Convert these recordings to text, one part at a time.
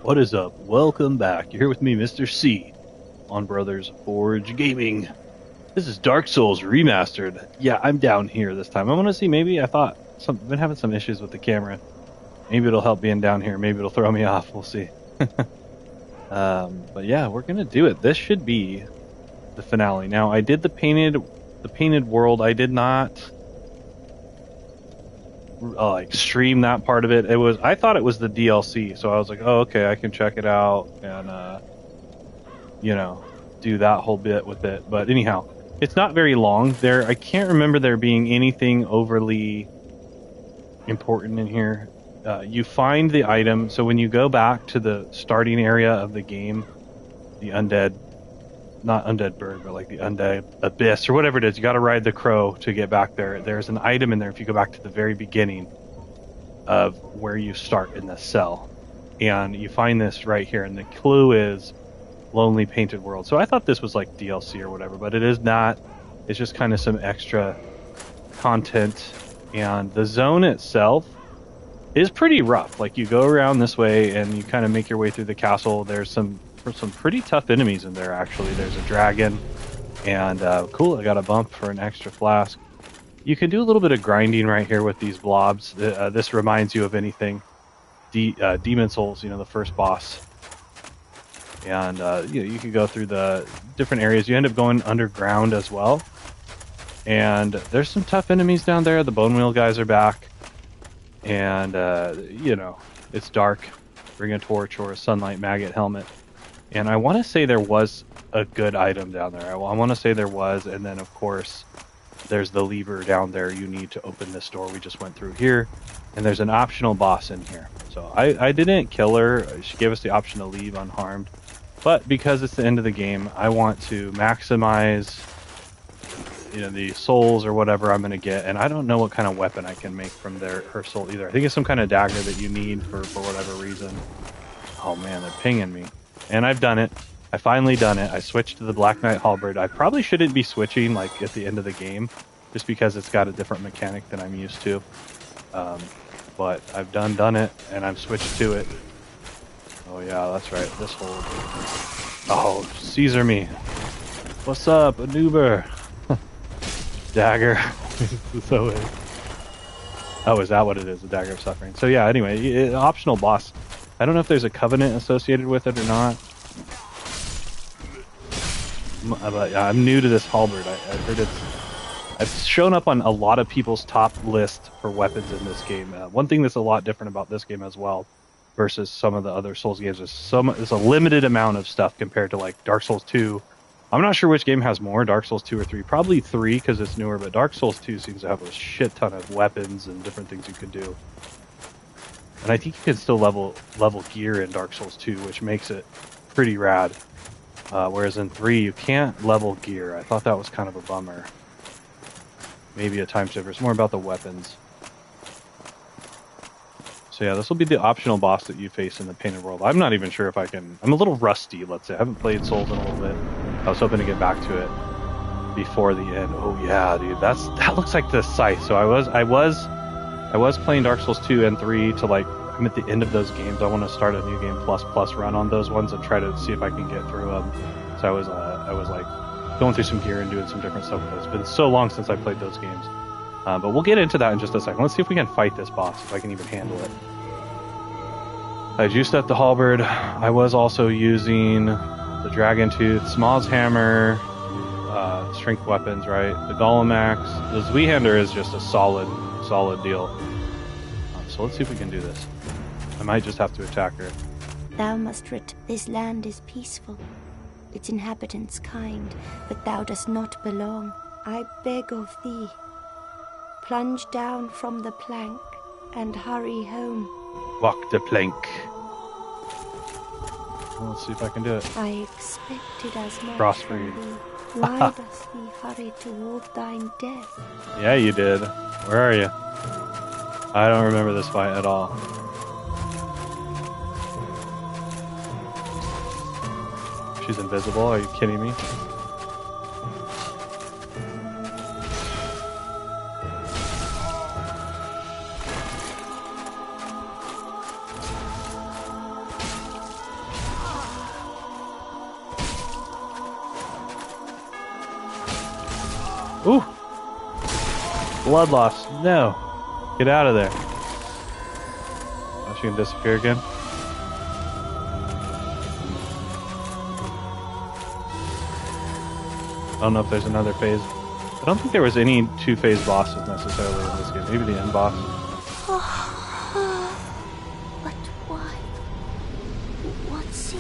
What is up? Welcome back. You're here with me, Mr. C, on Brothers Forge Gaming. This is Dark Souls Remastered. Yeah, I'm down here this time. I want to see, maybe I thought been having some issues with the camera. Maybe it'll help being down here. Maybe it'll throw me off. We'll see. But yeah, we're gonna do it. This should be the finale. Now, I did the painted world. I did not like stream that part of it. I thought it was the DLC, so I was like, oh, okay, I can check it out and do that whole bit with it. But anyhow, it's not very long. I can't remember there being anything overly important in here. You find the item, so when you go back to the starting area of the game, the not undead bird, but like the undead abyss or whatever it is, you got to ride the crow to get back there. There's an item in there if you go back to the very beginning of where you start in the cell, and you find this right here, and the clue is Lonely Painted World. So I thought this was like DLC or whatever, but it is not. It's just kind of some extra content, and the zone itself is pretty rough. Like, you go around this way and you kind of make your way through the castle. There's some pretty tough enemies in there, actually. There's a dragon, and cool, I got a bump for an extra flask. You can do a little bit of grinding right here with these blobs. This reminds you of anything. Demon Souls, the first boss. And you can go through the different areas. You end up going underground as well. And there's some tough enemies down there. The Bone Wheel guys are back. And, it's dark. Bring a torch or a sunlight maggot helmet. And I want to say there was a good item down there. I want to say there was, and then of course there's the lever down there you need to open this door we just went through here, and there's an optional boss in here. So I didn't kill her. She gave us the option to leave unharmed, but because it's the end of the game, I want to maximize the souls or whatever I'm going to get, and I don't know what kind of weapon I can make from her soul either. I think it's some kind of dagger that you need for whatever reason. Oh man, they're pinging me. And I've done it. I finally done it. I switched to the Black Knight Halberd. I probably shouldn't be switching like at the end of the game, just because it's got a different mechanic than I'm used to. But I've done it, and I've switched to it. Oh yeah, that's right. This whole... Oh, Caesar me. What's up, Anuber? Dagger. So, oh, is that what it is? The Dagger of Suffering. So yeah, anyway, optional boss. I don't know if there's a covenant associated with it or not. But yeah, I'm new to this halberd. I heard I've shown up on a lot of people's top list for weapons in this game. One thing that's a lot different about this game as well, versus some of the other Souls games, is there's a limited amount of stuff compared to like Dark Souls 2. I'm not sure which game has more, Dark Souls 2 or 3. Probably 3 because it's newer, but Dark Souls 2 seems to have a shit ton of weapons and different things you could do. And I think you can still level gear in Dark Souls 2, which makes it pretty rad. Whereas in 3, you can't level gear. I thought that was kind of a bummer. Maybe a time saver. It's more about the weapons. So yeah, this will be the optional boss that you face in the Painted World. I'm not even sure if I can... I'm a little rusty, let's say. I haven't played Souls in a little bit. I was hoping to get back to it before the end. Oh yeah, dude. That looks like the scythe. So I was playing Dark Souls 2 and 3 to like... I'm at the end of those games. I want to start a new game plus run on those ones and try to see if I can get through them. So I was like going through some gear and doing some different stuff. It's been so long since I played those games. But we'll get into that in just a second. Let's see if we can fight this boss, if I can even handle it. I juiced up the halberd. I was also using the Dragon Tooth, Small's Hammer, strength weapons, right? The Golem Axe. The Zweihander is just a solid deal. So let's see if we can do this. I might just have to attack her. Thou must this land is peaceful, its inhabitants kind, but thou dost not belong. I beg of thee, plunge down from the plank and hurry home. Walk the plank. Well, let's see if I can do it. I expected as much Crossbreed. from thee. Why dost thee hurry toward thine death? Yeah, you did. Where are you? I don't remember this fight at all. She's invisible, are you kidding me? Ooh! Blood loss. No. Get out of there. Oh, she can disappear again. I don't know if there's another phase. I don't think there was any two-phase bosses necessarily in this game. Maybe the end boss. But why? What seek?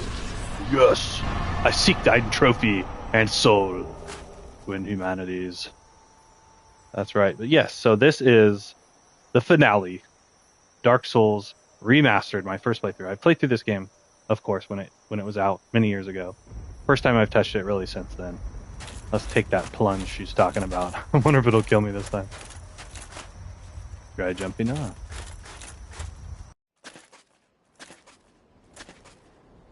Yes! I seek thine trophy and soul when humanities. That's right. But yes, so this is the finale. Dark Souls Remastered, my first playthrough. I played through this game, of course, when it was out many years ago. First time I've touched it really since then. Let's take that plunge she's talking about. I wonder if it'll kill me this time. Try jumping off.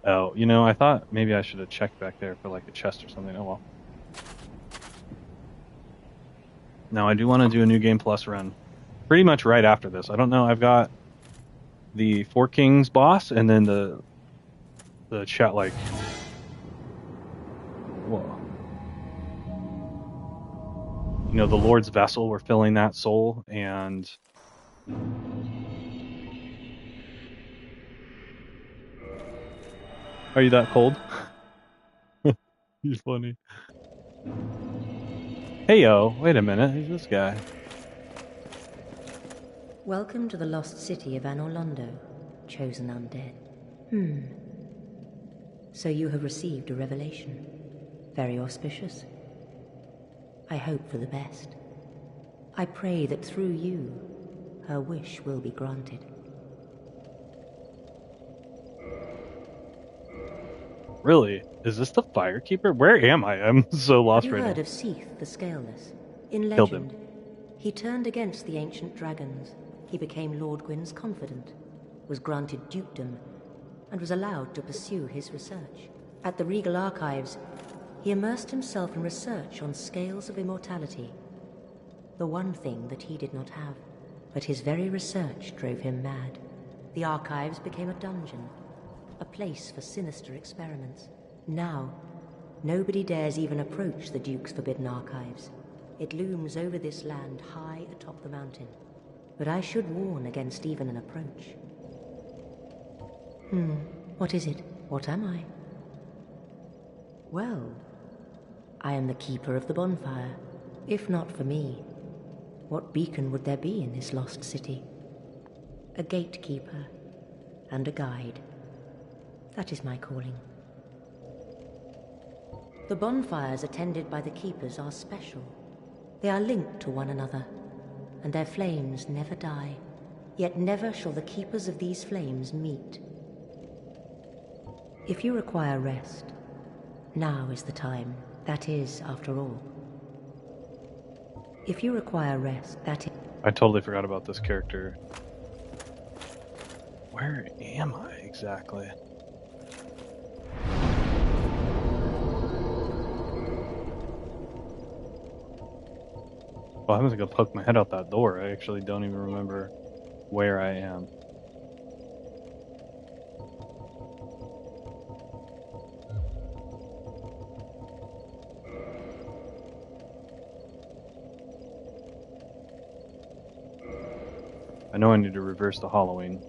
Oh, you know, I thought maybe I should have checked back there for like a chest or something. Oh well. Now I do want to do a new game plus run. Pretty much right after this. I don't know. I've got the Four Kings boss and then the chat like. Whoa. You know, the Lord's vessel. We're filling that soul and. Are you that cold? You're funny. Hey yo, wait a minute. Who's this guy? Welcome to the lost city of Anor Londo, chosen undead. So you have received a revelation. Very auspicious. I hope for the best. I pray that through you, her wish will be granted. Really? Is this the Firekeeper? Where am I? I'm so lost Have you right heard now. of Seath the Scaleless? In Killed him. legend, he turned against the ancient dragons. He became Lord Gwyn's confidant, was granted dukedom, and was allowed to pursue his research. At the Regal Archives, he immersed himself in research on scales of immortality, the one thing that he did not have. But his very research drove him mad. The Archives became a dungeon, a place for sinister experiments. Now, nobody dares even approach the Duke's forbidden archives. It looms over this land high atop the mountain. But I should warn against even an approach. What is it? What am I? Well, I am the keeper of the bonfire. If not for me, what beacon would there be in this lost city? A gatekeeper and a guide. That is my calling. The bonfires attended by the keepers are special. They are linked to one another, and their flames never die. Yet never shall the keepers of these flames meet. If you require rest, now is the time. That is, after all. If you require rest, that is... I totally forgot about this character. Where am I exactly? Well, I'm just gonna poke my head out that door. I actually don't even remember where I am. I know I need to reverse the hollowing.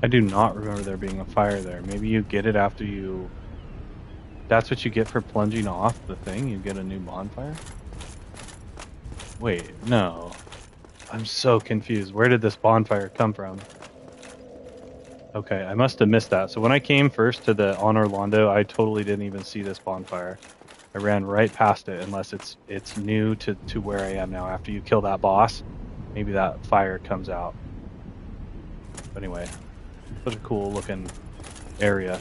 I do not remember there being a fire there. Maybe you get it after you... That's what you get for plunging off the thing? You get a new bonfire? Wait, no. I'm so confused. Where did this bonfire come from? Okay, I must have missed that. So when I came first to the Anor Londo, I totally didn't even see this bonfire. I ran right past it unless it's new to where I am now. After you kill that boss, maybe that fire comes out. But anyway, such a cool looking area.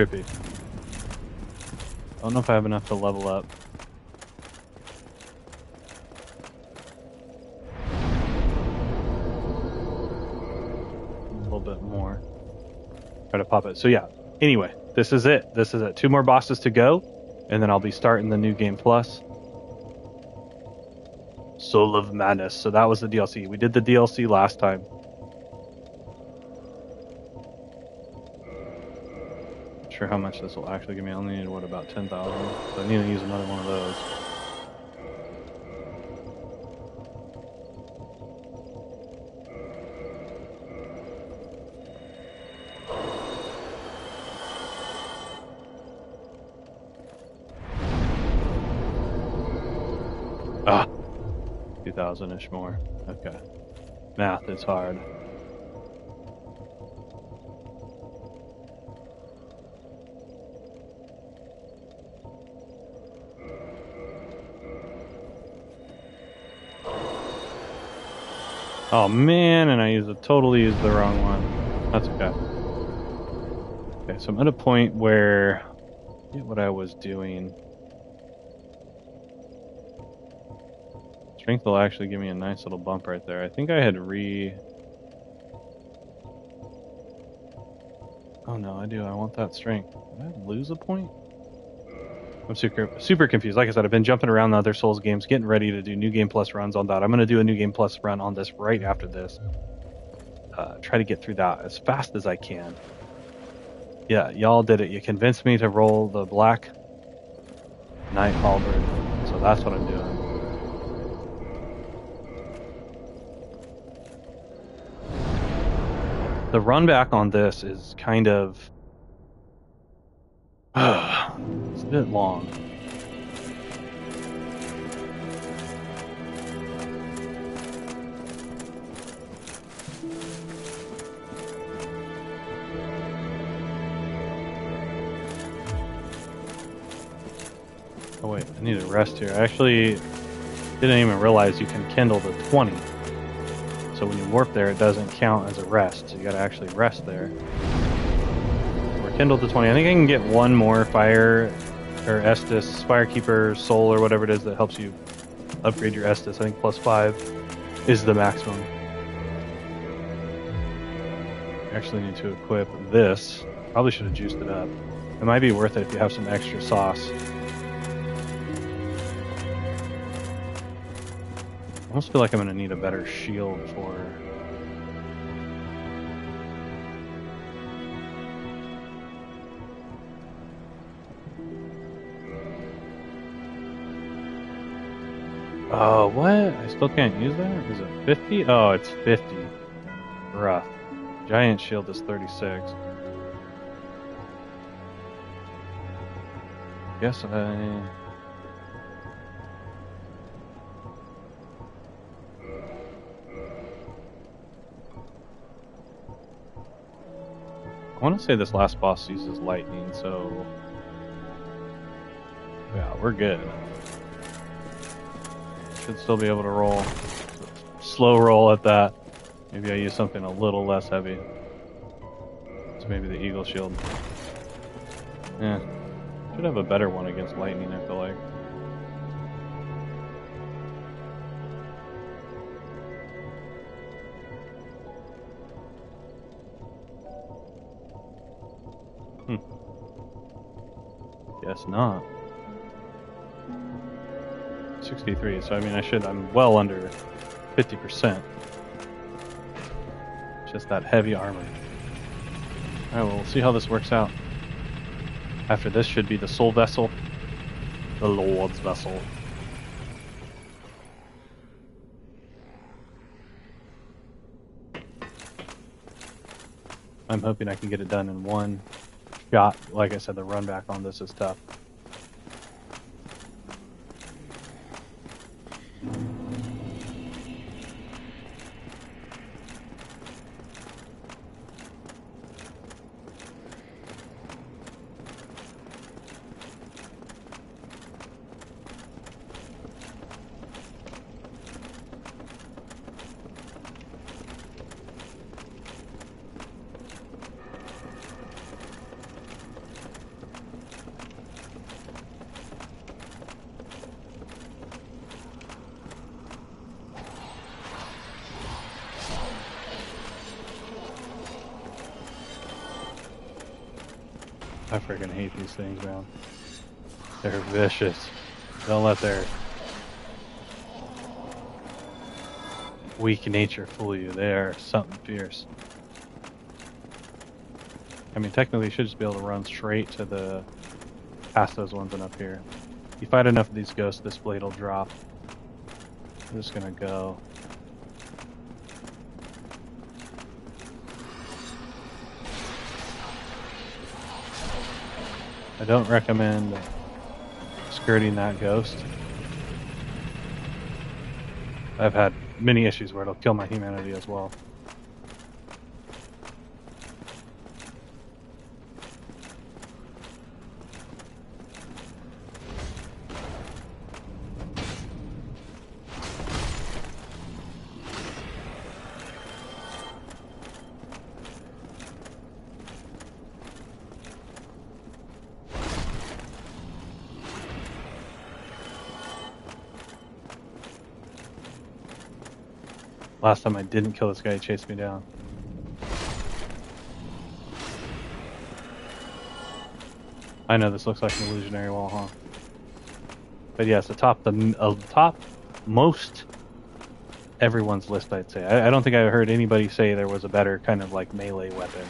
trippy. I don't know if I have enough to level up. A little bit more. Try to pop it. So yeah, anyway, this is it. This is it. 2 more bosses to go, and then I'll be starting the new game plus. Soul of Madness. So that was the DLC. We did the DLC last time. Not sure how much this will actually give me. I only need, what, about 10,000? So I need to use another one of those. Ah, 2,000-ish more. Okay. Math is hard. Oh man, and I totally used the wrong one. That's okay. Okay, so I'm at a point where I get what I was doing. Strength will actually give me a nice little bump right there. I think I had Oh no, I do. I want that strength. Did I lose a point? I'm super confused. Like I said, I've been jumping around the other Souls games, getting ready to do New Game Plus runs on that. I'm going to do a New Game Plus run on this right after this. Try to get through that as fast as I can. Yeah, y'all did it. You convinced me to roll the Black Knight Halberd. So that's what I'm doing. The run back on this is kind of... it's a bit long. Oh wait, I need to rest here. I actually didn't even realize you can kindle the 20. So when you warp there, it doesn't count as a rest. So you gotta actually rest there. So we're kindled to 20. I think I can get one more Fire or Estus, Firekeeper Soul or whatever it is that helps you upgrade your Estus. I think +5 is the maximum. I actually need to equip this. Probably should have juiced it up. It might be worth it if you have some extra sauce. I almost feel like I'm going to need a better shield for... Oh, what? I still can't use that? Is it 50? Oh, it's 50. Rough. Giant shield is 36. Guess I... I want to say this last boss uses lightning, so... yeah, we're good. Should still be able to roll. Slow roll at that. Maybe I use something a little less heavy. So maybe the Eagle Shield. Yeah. Should have a better one against lightning, I feel like. Guess not. 63, so I mean I'm well under 50%. Just that heavy armor. Alright, well, we'll see how this works out. After this should be the Soul Vessel. The Lord's Vessel. I'm hoping I can get it done in one shot. Like I said, the run back on this is tough. I freaking hate these things, man. They're vicious. Don't let their weak nature fool you. They are something fierce. I mean, technically, you should just be able to run straight to the past those ones and up here. If you fight enough of these ghosts, this blade will drop. I'm just gonna go. I don't recommend skirting that ghost. I've had many issues where it'll kill my humanity as well. Last time I didn't kill this guy, he chased me down. I know this looks like an illusionary wall, huh? But yes, the top most everyone's list, I'd say. I don't think I heard anybody say there was a better kind of like melee weapon,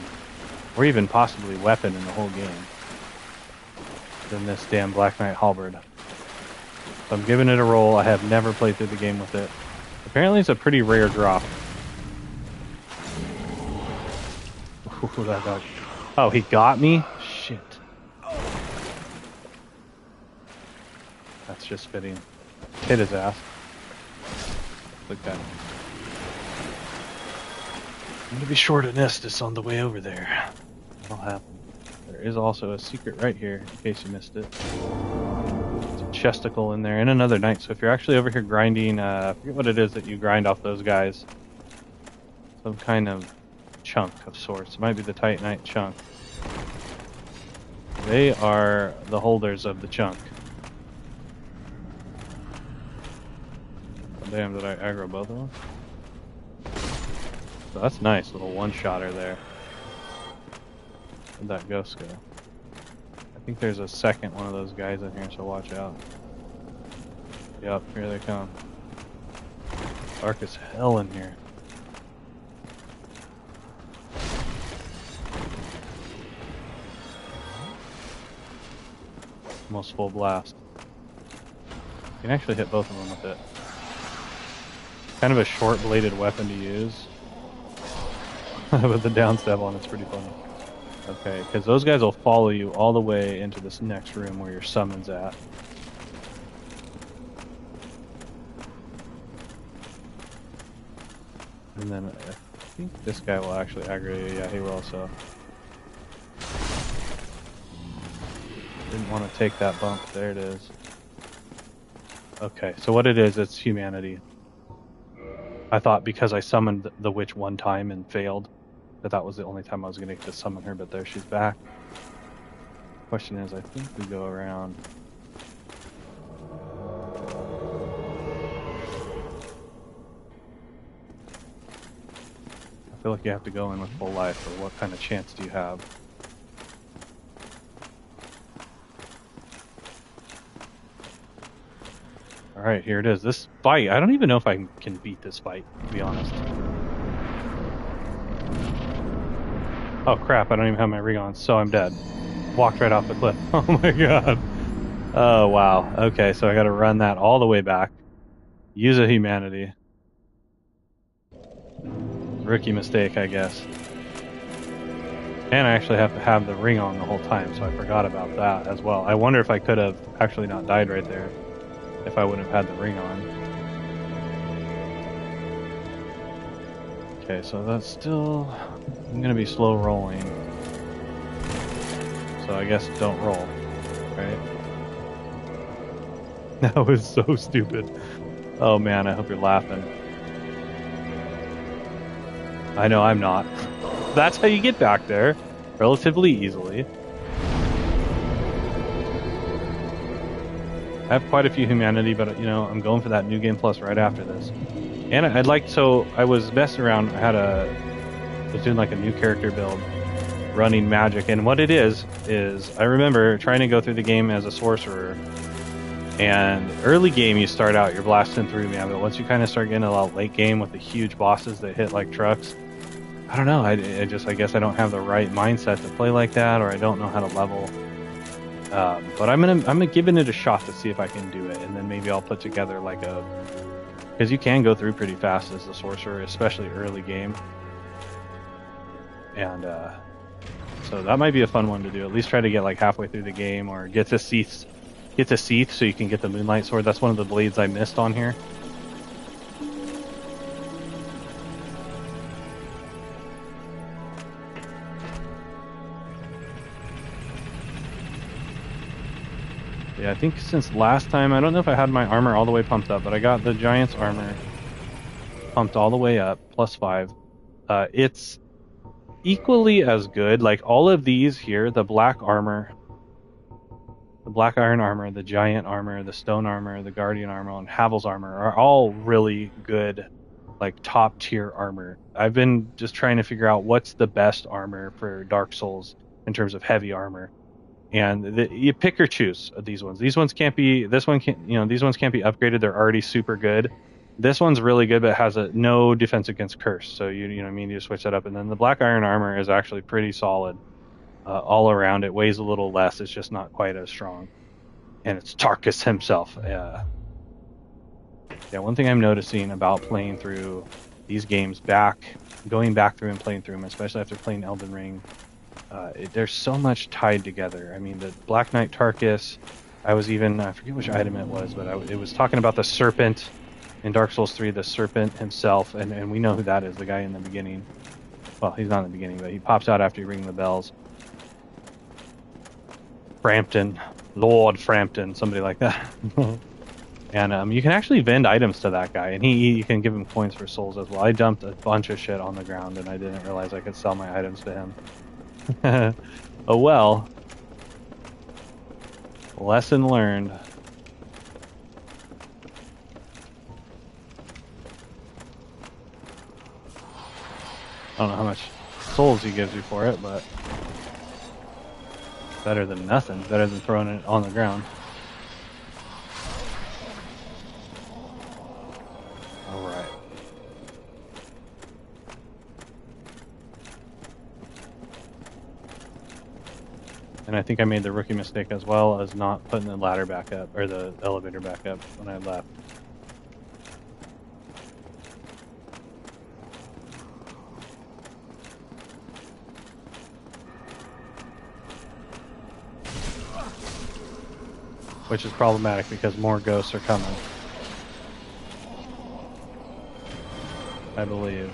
or even possibly weapon in the whole game than this damn Black Knight halberd. So I'm giving it a roll. I have never played through the game with it. Apparently it's a pretty rare drop. Ooh, that dog. Oh, he got me? Shit. That's just fitting. Hit his ass. Like that. I'm gonna be short of Nestus on the way over there. That'll happen. There is also a secret right here, in case you missed it. Chesticle in there, and another knight. So if you're actually over here grinding, I forget what it is that you grind off those guys. Some kind of chunk of sorts. It might be the Titanite chunk. They are the holders of the chunk. Oh, damn, did I aggro both of them? So that's nice, little one-shotter there. Where'd that ghost go? I think there's a second one of those guys in here, so watch out. Yep, here they come. Dark as hell in here. Almost full blast. You can actually hit both of them with it. Kind of a short-bladed weapon to use. With the downstep on, it's pretty funny. Okay, because those guys will follow you all the way into this next room where your summon's at. And then I think this guy will actually aggro you. Yeah, he will, so. Didn't want to take that bump. There it is. Okay, so what it is, it's humanity. I thought because I summoned the witch one time and failed, that was the only time I was going to get to summon her, but there she's back. Question is, I think we go around. I feel like you have to go in with full life, or what kind of chance do you have? Alright, here it is. This fight, I don't even know if I can beat this fight, to be honest. Oh crap, I don't even have my ring on, so I'm dead. Walked right off the cliff. Oh my god. Oh wow. Okay, so I gotta run that all the way back. Use a humanity. Rookie mistake, I guess. And I actually have to have the ring on the whole time, so I forgot about that as well. I wonder if I could have actually not died right there if I wouldn't have had the ring on. Okay, so that's still... I'm gonna be slow rolling. So I guess don't roll, right? That was so stupid. Oh man, I hope you're laughing. I know I'm not. That's how you get back there, relatively easily. I have quite a few humanity, but you know, I'm going for that New Game Plus right after this. And I'd like, so I was messing around, I was doing like a new character build, running magic. And what it is I remember trying to go through the game as a sorcerer. And early game, you start out, you're blasting through, man. But once you kind of start getting a lot late game with the huge bosses that hit like trucks, I don't know. I guess I don't have the right mindset to play like that, or I don't know how to level. But I'm gonna give it a shot to see if I can do it, and then maybe I'll put together like because you can go through pretty fast as a sorcerer, especially early game. And so that might be a fun one to do. At least try to get like halfway through the game, or get to Seath so you can get the Moonlight Sword. That's one of the blades I missed on here. Yeah, I think since last time, I don't know if I had my armor all the way pumped up, but I got the Giant's armor pumped all the way up, +5. It's equally as good. Like all of these here, the black armor, the black iron armor, the giant armor, the stone armor, the guardian armor, and Havel's armor are all really good, like top tier armor. I've been just trying to figure out what's the best armor for Dark Souls in terms of heavy armor. And you pick or choose of these ones. These ones can't be. This one can't. These ones can't be upgraded. They're already super good. This one's really good, but has no defense against curse. So you switch that up. And then the black iron armor is actually pretty solid all around. It weighs a little less. It's just not quite as strong. And it's Tarkus himself. Yeah. One thing I'm noticing about playing through these games going back through and playing through them, especially after playing Elden Ring. There's so much tied together. I mean, the Black Knight Tarkus, I forget which item it was, but it was talking about the serpent in Dark Souls 3, the serpent himself, and we know who that is, the guy in the beginning. Well, he's not in the beginning, but he pops out after you ring the bells. Frampton, Lord Frampton, somebody like that. And you can actually vend items to that guy, and you can give him coins for souls as well. I dumped a bunch of shit on the ground, and I didn't realize I could sell my items to him. Oh well. Lesson learned. I don't know how much souls he gives you for it, but better than nothing. Better than throwing it on the ground. Alright. And I think I made the rookie mistake as well as not putting the ladder back up, or the elevator back up when I left. Which is problematic because more ghosts are coming. I believe.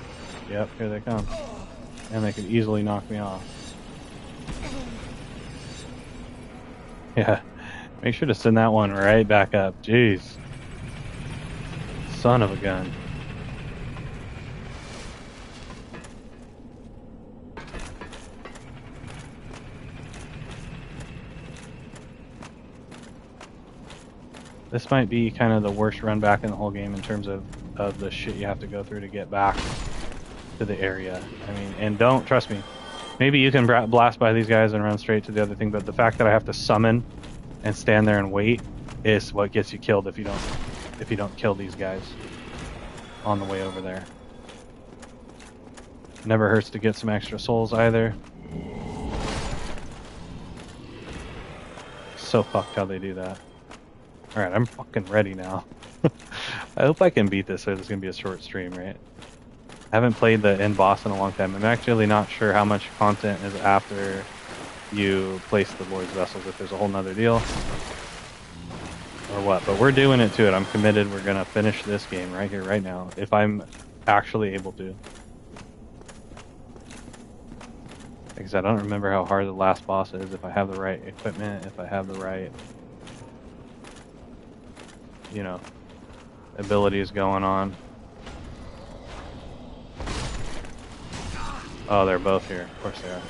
Yep, here they come. And they could easily knock me off. Yeah, make sure to send that one right back up. Jeez. Son of a gun. This might be kind of the worst run back in the whole game in terms of the shit you have to go through to get back to the area. I mean, and don't, trust me, maybe you can blast by these guys and run straight to the other thing, but the fact that I have to summon and stand there and wait is what gets you killed if you don't kill these guys on the way over there. Never hurts to get some extra souls either. So fucked how they do that. Alright, I'm fucking ready now. I hope I can beat this, so it's gonna be a short stream, right? I haven't played the end boss in a long time. I'm actually not sure how much content is after you place the Lord's Vessels, if there's a whole nother deal or what, but we're doing it to it. I'm committed. We're gonna finish this game right here, right now, if I'm actually able to. Like I said, I don't remember how hard the last boss is, if I have the right equipment, if I have the right, abilities going on. Oh, they're both here. Of course they are.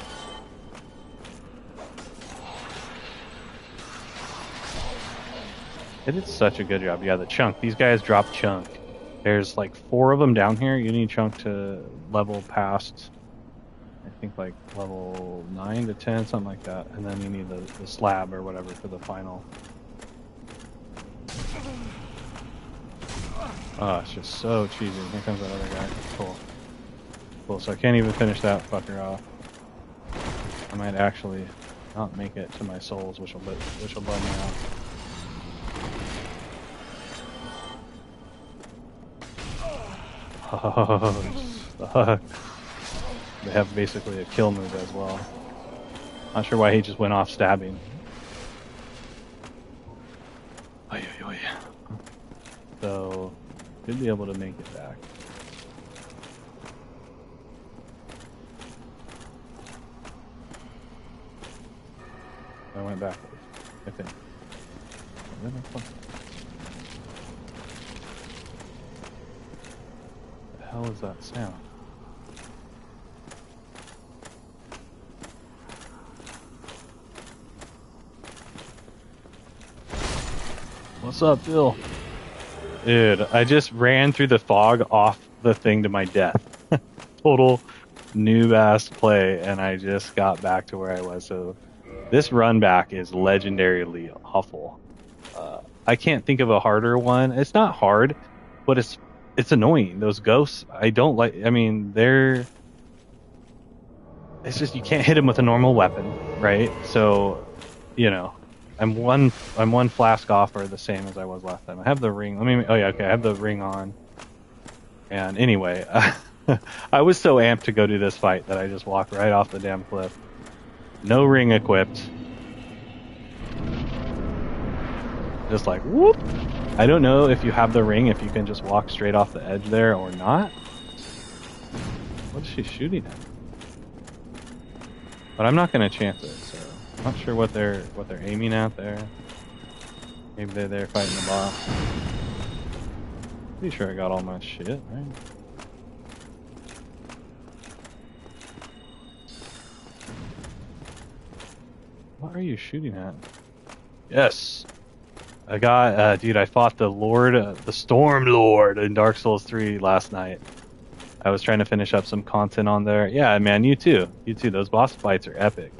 They did such a good job. Yeah, the chunk. These guys drop chunk. There's like 4 of them down here. You need chunk to level past I think like level 9 to 10, something like that. And then you need the slab or whatever for the final. Oh, it's just so cheesy. Here comes that other guy. Cool. Cool, so I can't even finish that fucker off. I might actually not make it to my souls, which will bum me out. Oh, fuck. They have basically a kill move as well. Not sure why he just went off stabbing. Oy, oy, oy. So, should be able to make it back. I went backwards, I think. Where the fuck? The hell is that sound? What's up, Bill? Dude, I just ran through the fog off the thing to my death. Total noob-ass play, and I just got back to where I was, so... This run back is legendarily awful. I can't think of a harder one. It's not hard, but it's annoying. Those ghosts, I don't like. I mean, they're. It's just you can't hit them with a normal weapon, right? So, you know, I'm one flask off or the same as I was last time. I have the ring. Oh yeah, okay. I have the ring on. And anyway, I was so amped to go do this fight that I just walked right off the damn cliff. No ring equipped. Just like, whoop. I don't know if you have the ring, if you can just walk straight off the edge there or not. What is she shooting at? But I'm not going to chance it, so I'm not sure what they're aiming at there. Maybe they're there fighting the boss. Pretty sure I got all my shit, right? What are you shooting at? Yes! I got, dude, I fought the Lord, the Storm Lord in Dark Souls 3 last night. I was trying to finish up some content on there. Yeah, man, you too. You too. Those boss fights are epic.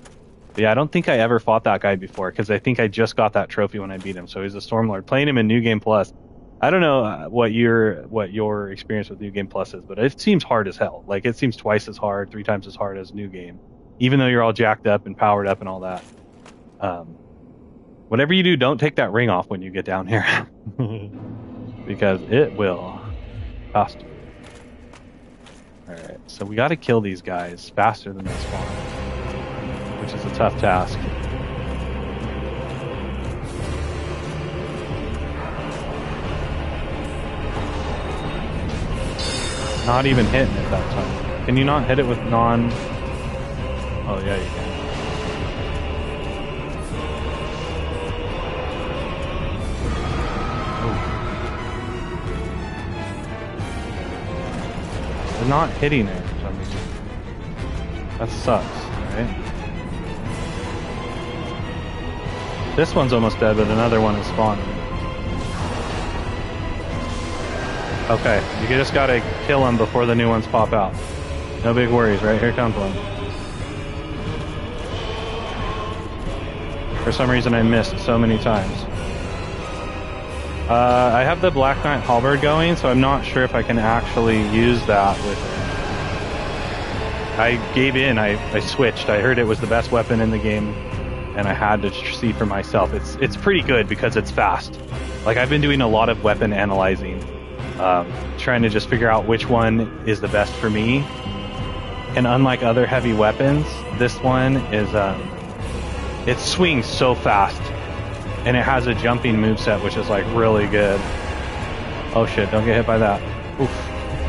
But yeah, I don't think I ever fought that guy before, because I think I just got that trophy when I beat him. So he's a Storm Lord. Playing him in New Game Plus. I don't know what your experience with New Game Plus is, but it seems hard as hell. Like, it seems twice as hard, 3 times as hard as New Game. Even though you're all jacked up and powered up and all that. Whatever you do, don't take that ring off when you get down here. Because it will cost you. Alright, so we gotta kill these guys faster than they spawn. Which is a tough task. Not even hitting it that time. Can you not hit it with non... Oh yeah, you can. They're not hitting it for some reason. That sucks, right? This one's almost dead, but another one is spawning. Okay, you just gotta kill them before the new ones pop out. No big worries, right? Here comes one. For some reason I missed so many times. I have the Black Knight Halberd going, so I'm not sure if I can actually use that with it. I gave in, I switched. I heard it was the best weapon in the game, and I had to see for myself. It's pretty good because it's fast. Like, I've been doing a lot of weapon analyzing, trying to just figure out which one is the best for me. And unlike other heavy weapons, this one is, it swings so fast. And it has a jumping moveset, which is like really good. Oh shit, don't get hit by that. Oof.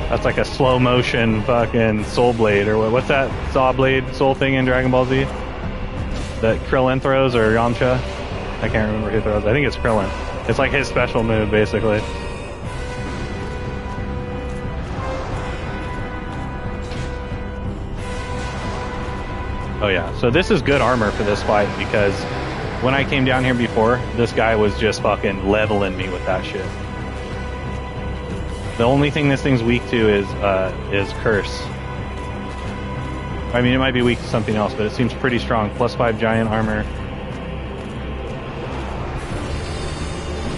That's like a slow motion fucking soul blade, or what's that saw blade soul thing in Dragon Ball Z? That Krillin throws, or Yamcha? I can't remember who throws. I think it's Krillin. It's like his special move, basically. Oh yeah, so this is good armor for this fight, because when I came down here before, this guy was just fucking leveling me with that shit. The only thing this thing's weak to is Curse. I mean, it might be weak to something else, but it seems pretty strong. +5 giant armor.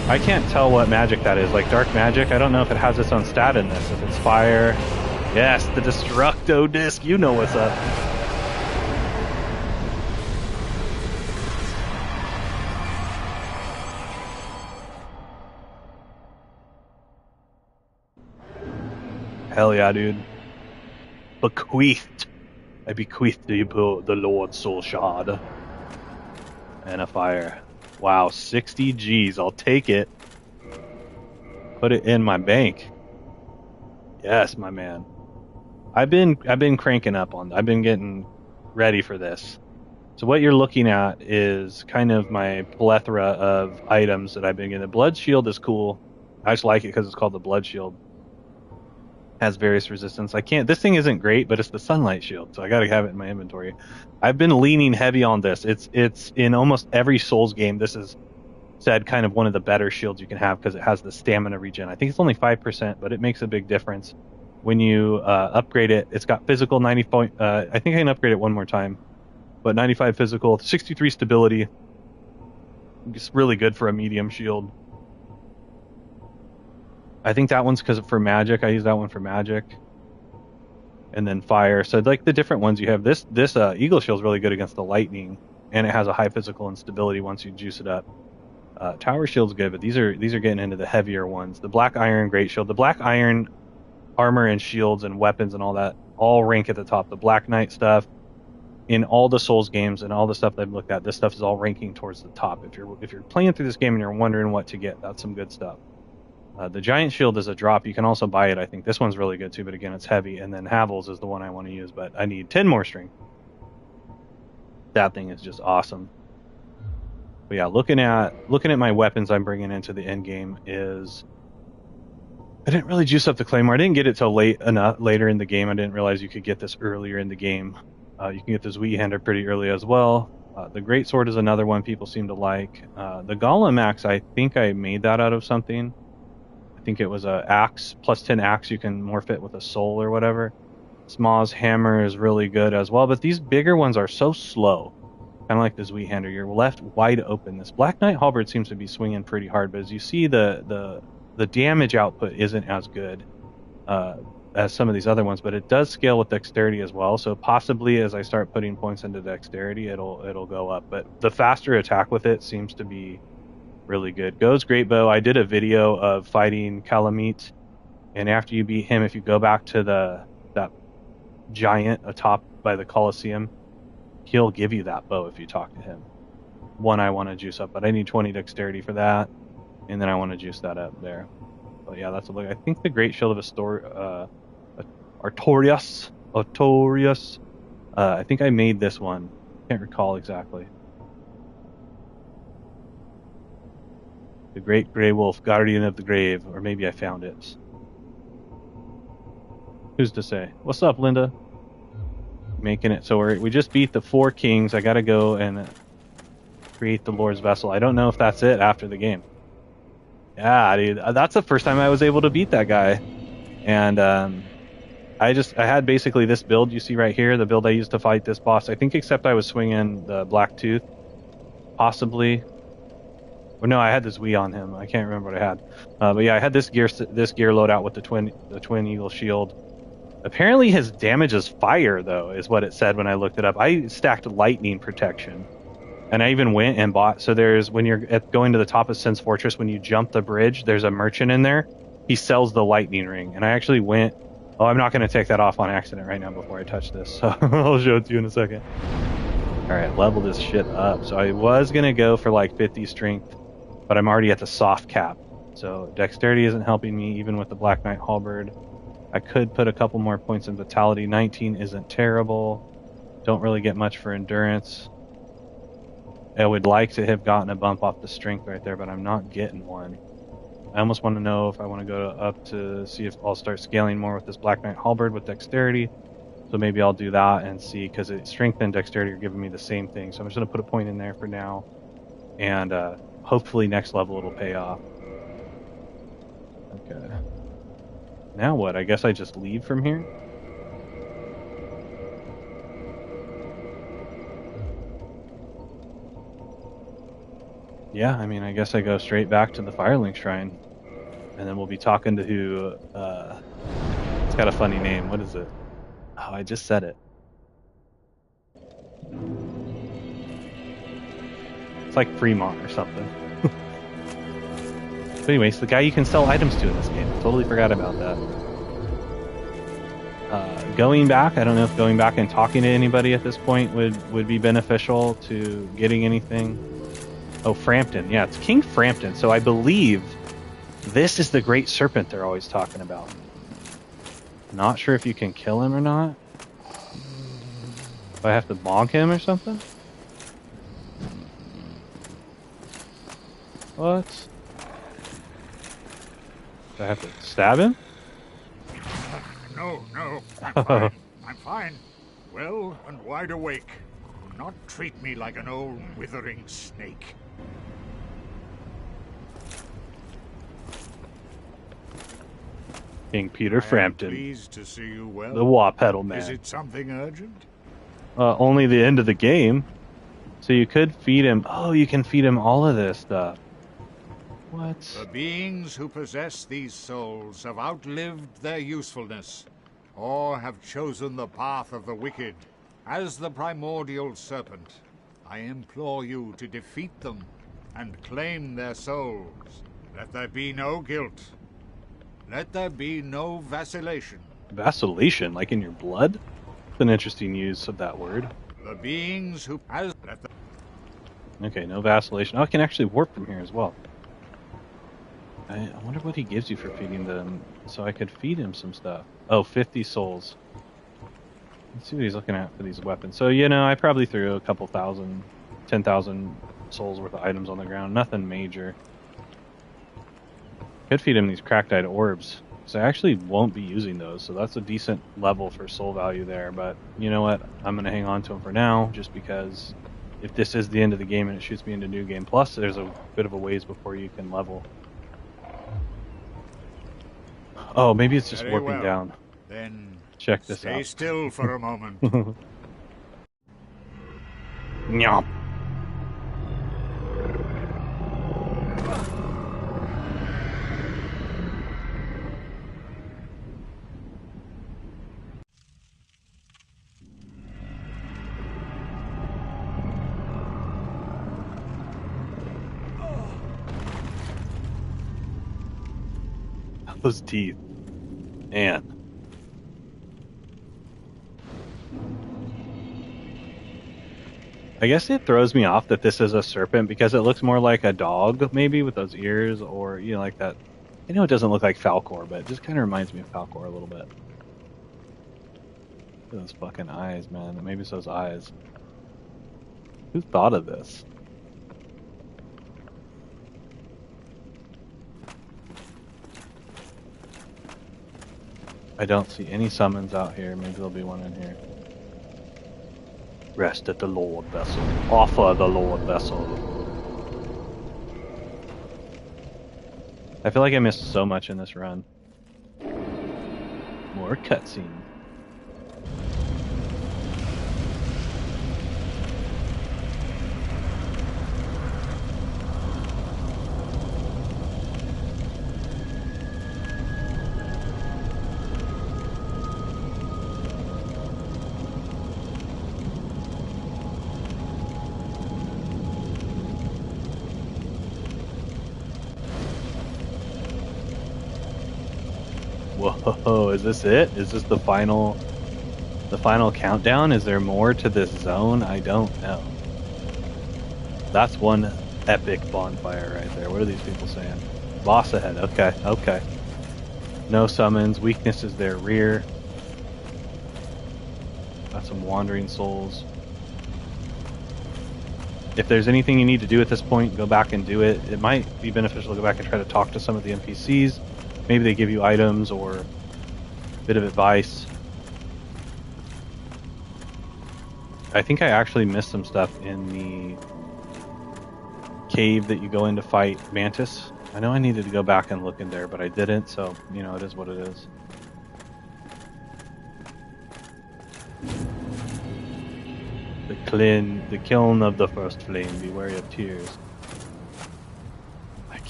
I can't tell what magic that is. Like dark magic, I don't know if it has its own stat in this. If it's fire. Yes, the Destructo Disc. You know what's up. Hell yeah, dude. Bequeathed. I bequeath to you the Lord Soul Shard. And a fire. Wow, 60 G's. I'll take it. Put it in my bank. Yes, my man. I've been cranking up on. I've been getting ready for this. So what you're looking at is kind of my plethora of items that I've been getting. The Blood Shield is cool. I just like it because it's called the Blood Shield. Has various resistance. I can't. This thing isn't great, but it's the Sunlight Shield, so I got to have it in my inventory. I've been leaning heavy on this. It's in almost every Souls game. This is said kind of one of the better shields you can have because it has the stamina regen. I think it's only 5%, but it makes a big difference when you upgrade it. It's got physical 90 point. I think I can upgrade it one more time, but 95 physical, 63 stability. It's really good for a medium shield. I think that one's because for magic. I use that one for magic. And then fire. So like the different ones you have. This Eagle Shield is really good against the lightning, and it has a high physical and stability once you juice it up. Tower Shield's good, but these are getting into the heavier ones. The Black Iron Great Shield. The Black Iron armor and shields and weapons and all that all rank at the top. The Black Knight stuff in all the Souls games and all the stuff that I've looked at, this stuff is all ranking towards the top. If you're playing through this game and you're wondering what to get, that's some good stuff. The Giant Shield is a drop. You can also buy it, I think. This one's really good, too, but again, it's heavy. And then Havel's is the one I want to use, but I need 10 more strength. That thing is just awesome. But yeah, looking at my weapons I'm bringing into the end game is... I didn't really juice up the Claymore. I didn't get it till later in the game. I didn't realize you could get this earlier in the game. You can get the Zweehander pretty early as well. The Great Sword is another one people seem to like. The Golem Axe, I think I made that out of something. I think it was a axe, plus 10 axe. You can morph it with a soul or whatever. Smaw's Hammer is really good as well, but these bigger ones are so slow. Kind of like the Zweehander. You're left wide open. This Black Knight Halberd seems to be swinging pretty hard, but as you see, the damage output isn't as good as some of these other ones, but it does scale with dexterity as well. So possibly as I start putting points into dexterity, it'll go up. But the faster attack with it seems to be really good. Go's Great Bow. I did a video of fighting Calamite, and after you beat him, if you go back to that giant atop by the Colosseum, he'll give you that bow if you talk to him. One I want to juice up, but I need 20 dexterity for that, and then I want to juice that up there. But yeah, that's a look. I think the Great Shield of Artorias. I think I made this one. Can't recall exactly. The Great Grey Wolf, Guardian of the Grave, or maybe I found it. Who's to say? What's up, Linda? Making it so we just beat the 4 kings. I gotta go and create the Lord's Vessel. I don't know if that's it after the game. Yeah, dude, that's the first time I was able to beat that guy. And I had basically this build you see right here, the build I used to fight this boss. I think except I was swinging the Black Tooth, possibly. Or no, I had this Wii on him. I can't remember what I had. But yeah, I had this gear loadout with the twin Eagle Shield. Apparently his damage is fire, though, is what it said when I looked it up. I stacked lightning protection. And I even went and bought... So there's... When you're going to the top of Sin's Fortress, when you jump the bridge, there's a merchant in there. He sells the lightning ring. And I actually went... Oh, I'm not going to take that off on accident right now before I touch this. So I'll show it to you in a second. Alright, level this shit up. So I was going to go for like 50 strength, but I'm already at the soft cap. So dexterity isn't helping me, even with the Black Knight Halberd. I could put a couple more points in vitality. 19 isn't terrible. Don't really get much for endurance. I would like to have gotten a bump off the strength right there, but I'm not getting one. I almost want to know if I want to go up to see if I'll start scaling more with this Black Knight Halberd with dexterity. So maybe I'll do that and see, because strength and dexterity are giving me the same thing. So I'm just going to put a point in there for now. And hopefully next level it'll pay off. Okay. Now what? I guess I just leave from here? Yeah, I mean, I guess I go straight back to the Firelink Shrine, and then we'll be talking to who. It's got a funny name. What is it? Oh, I just said it. It's like Fremont or something. But anyways, the guy you can sell items to in this game. Totally forgot about that. Going back, I don't know if going back and talking to anybody at this point would be beneficial to getting anything. Oh, Frampton. Yeah, it's King Frampton. So I believe this is the Great Serpent they're always talking about. Not sure if you can kill him or not. Do I have to bonk him or something? What? Do I have to stab him? No, I'm fine. I'm fine. Well and wide awake. Do not treat me like an old withering snake. King Peter Frampton. Pleased to see you well. The Wapedal Man. Is it something urgent? Only the end of the game. So you could feed him. Oh, you can feed him all of this stuff. What? The beings who possess these souls have outlived their usefulness, or have chosen the path of the wicked. As the primordial serpent, I implore you to defeat them and claim their souls. Let there be no guilt. Let there be no vacillation. Vacillation, like in your blood? That's an interesting use of that word. The beings who... Okay, no vacillation. Oh, I can actually warp from here as well. I wonder what he gives you for feeding them. So I could feed him some stuff. Oh, 50 souls. Let's see what he's looking at for these weapons. So, you know, I probably threw a couple thousand, 10,000 souls worth of items on the ground. Nothing major. Could feed him these cracked-eyed orbs. So I actually won't be using those. So that's a decent level for soul value there. But you know what? I'm going to hang on to them for now just because if this is the end of the game and it shoots me into New Game Plus, there's a bit of a ways before you can level. Oh, maybe it's just Very warping well. down. Then Check this stay out. still for a moment. Nyop. Those teeth. Man. I guess it throws me off that this is a serpent because it looks more like a dog, maybe, with those ears, or, you know, like that. I know it doesn't look like Falcor, but it just kind of reminds me of Falcor a little bit. Look at those fucking eyes, man. Maybe it's those eyes. Who thought of this? I don't see any summons out here. Maybe there'll be one in here. Rest at the Lord Vessel. Offer the Lord Vessel. I feel like I missed so much in this run. More cutscene. Whoa, is this it? Is this the final countdown? Is there more to this zone? I don't know. That's one epic bonfire right there. What are these people saying? Boss ahead. Okay, okay. No summons. Weakness is their rear. Got some wandering souls. If there's anything you need to do at this point, go back and do it. It might be beneficial to go back and try to talk to some of the NPCs. Maybe they give you items or a bit of advice. I think I actually missed some stuff in the cave that you go in to fight Mantis. I know I needed to go back and look in there, but I didn't, so, you know, it is what it is. The kiln of the first flame, be wary of tears.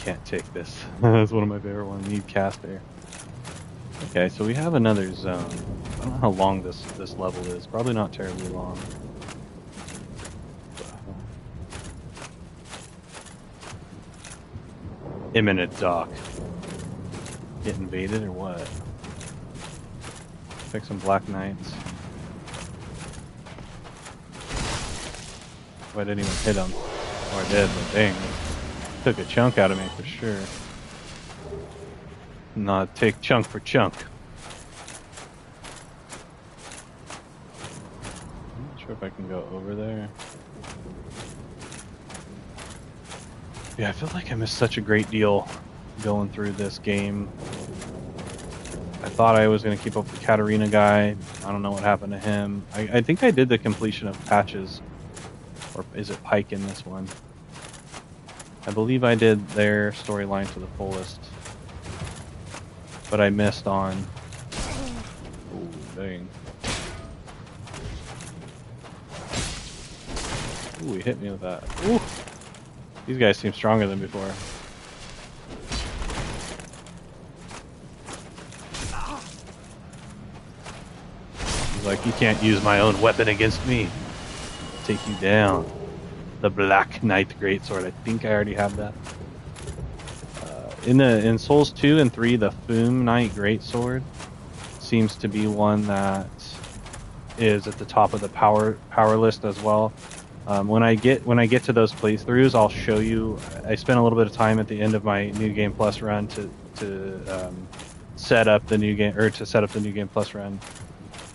can't take this. That's one of my favorite ones. Need caster. Okay, so we have another zone. I don't know how long this level is. Probably not terribly long. Imminent dock. Get invaded or what? Pick some Black Knights. Oh, I didn't even hit him. Or I did, but dang. It took a chunk out of me for sure. Not take chunk for chunk. I'm not sure if I can go over there. Yeah, I feel like I missed such a great deal going through this game. I thought I was going to keep up with the Katarina guy. I don't know what happened to him. I think I did the completion of Patches. Or is it Pike in this one? I believe I did their storyline to the fullest. But I missed on... Oh, dang. Ooh, he hit me with that. Ooh! These guys seem stronger than before. He's like, you can't use my own weapon against me. Take you down. The Black Knight Greatsword. I think I already have that. In Souls 2 and 3, the Foom Knight Greatsword seems to be one that is at the top of the power list as well. When I get to those playthroughs, I'll show you. I spent a little bit of time at the end of my New Game Plus run to set up the New Game Plus run,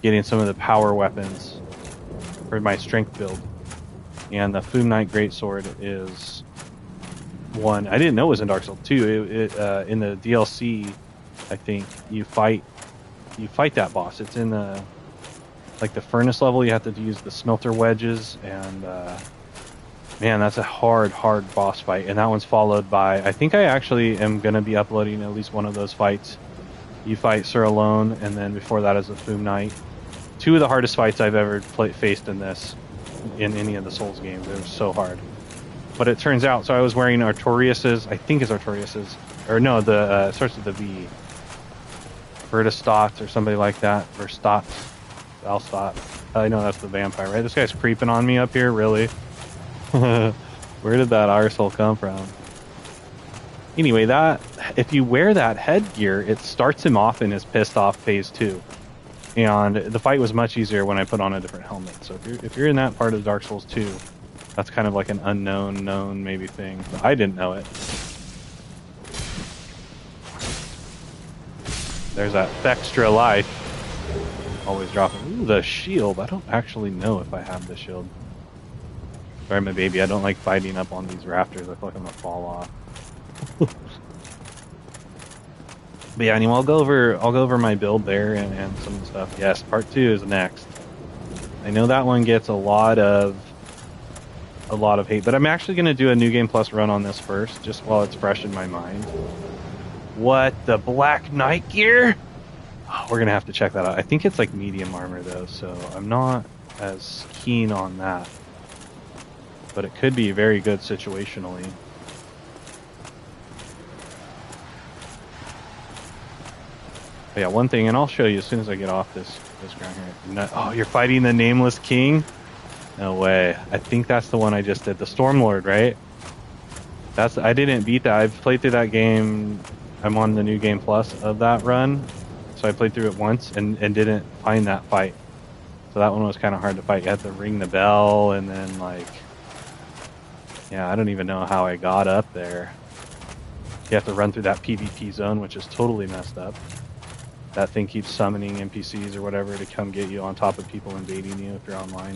getting some of the power weapons for my strength build. And the Foom Knight Greatsword is one I didn't know was in Dark Souls 2. In the DLC, I think you fight that boss. It's in the furnace level. You have to use the smelter wedges, and man, that's a hard boss fight. And that one's followed by, I think I actually am going to be uploading at least one of those fights. You fight Sir Alone, and then before that is the Foom Knight. Two of the hardest fights I've ever faced in any of the Souls games. They were so hard. But it turns out, so I was wearing Artorias's, I think it's Artorias's, or no, it starts with the V. Vertistot or somebody like that. Verstot. Alstot. I know that's the vampire, right? This guy's creeping on me up here, really? Where did that arsehole come from? Anyway, if you wear that headgear, it starts him off in his pissed off phase 2. And the fight was much easier when I put on a different helmet. So if you're in that part of Dark Souls 2, that's kind of like an unknown, known maybe thing. But I didn't know it. There's that extra life. Always dropping. Ooh, the shield. I don't actually know if I have the shield. Sorry, my baby. I don't like fighting up on these rafters. I feel like I'm gonna fall off. But yeah, anyway, I'll go over my build there and some of the stuff. Yes, part 2 is next. I know that one gets a lot of hate, but I'm actually gonna do a New Game Plus run on this first, just while it's fresh in my mind. What, the Black Knight gear? Oh, we're gonna have to check that out. I think it's like medium armor though, so I'm not as keen on that. But it could be very good situationally. But yeah, one thing, and I'll show you as soon as I get off this ground here. Oh, you're fighting the Nameless King? No way. I think that's the one I just did. The Stormlord, right? I didn't beat that. I've played through that game. I'm on the New Game Plus of that run. So I played through it once and didn't find that fight. So that one was kind of hard to fight. You had to ring the bell and then yeah, I don't even know how I got up there. You have to run through that PvP zone, which is totally messed up. That thing keeps summoning NPCs or whatever to come get you on top of people invading you if you're online.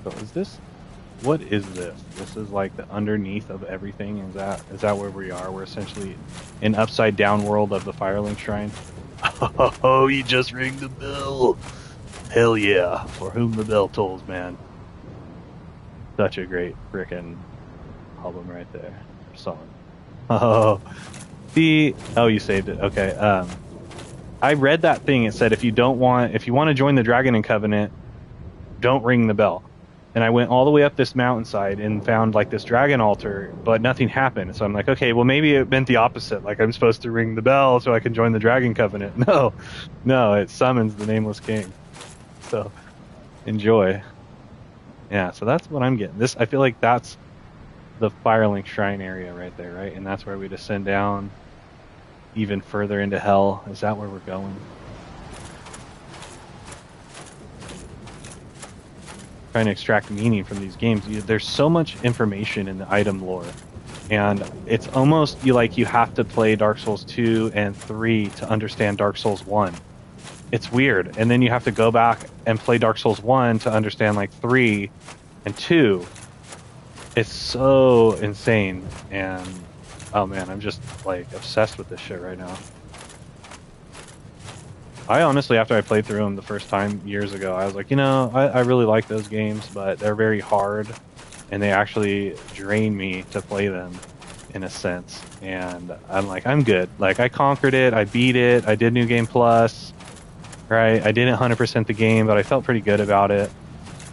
So what is this? This is like the underneath of everything. Is that where we are? We're essentially in upside down world of the Firelink Shrine. Oh, you just ring the bell. Hell yeah. For whom the bell tolls, man. Such a great frickin' album right there. Song. Oh, you saved it. Okay. I read that thing. It said if you want to join the Dragon and Covenant, don't ring the bell. And I went all the way up this mountainside and found like this dragon altar, but nothing happened. So I'm like, okay, well maybe it meant the opposite. Like I'm supposed to ring the bell so I can join the Dragon Covenant. No, it summons the Nameless King. So enjoy. Yeah, so that's what I'm getting. I feel like that's the Firelink Shrine area right there, right? And that's where we descend down even further into hell. Is that where we're going? Trying to extract meaning from these games. There's so much information in the item lore, and it's almost you have to play Dark Souls 2 and 3 to understand Dark Souls 1. It's weird, and then you have to go back and play Dark Souls 1 to understand like 3 and 2. It's so insane, and oh man, I'm just like obsessed with this shit right now. I honestly, after I played through them the first time years ago, I was like, I really like those games, but they're very hard, and they actually drain me to play them, in a sense. And I'm like, I'm good. Like, I conquered it, I beat it, I did New Game Plus, right? I didn't 100% the game, but I felt pretty good about it.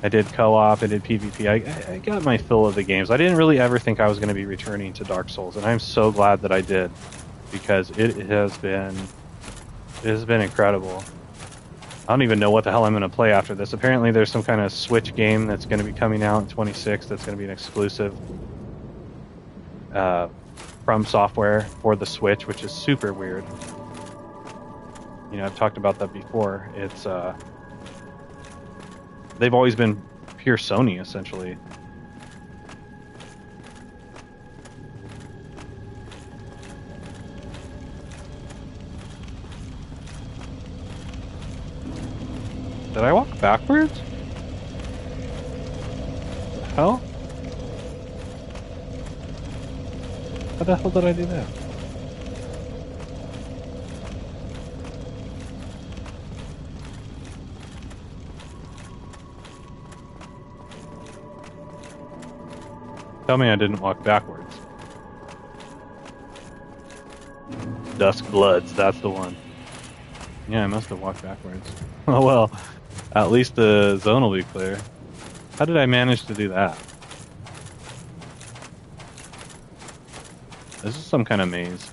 I did co-op, I did PvP. I got my fill of the games. I didn't really ever think I was going to be returning to Dark Souls, and I'm so glad that I did, because it has been incredible. I don't even know what the hell I'm going to play after this. Apparently there's some kind of Switch game that's going to be coming out in 26 that's going to be an exclusive from software for the Switch, which is super weird. I've talked about that before. It's they've always been pure Sony, essentially. Did I walk backwards? The hell? How the hell did I do that? Tell me I didn't walk backwards. Dusk Bloods, that's the one. Yeah, I must have walked backwards. Oh well. At least the zone will be clear. How did I manage to do that? This is some kind of maze.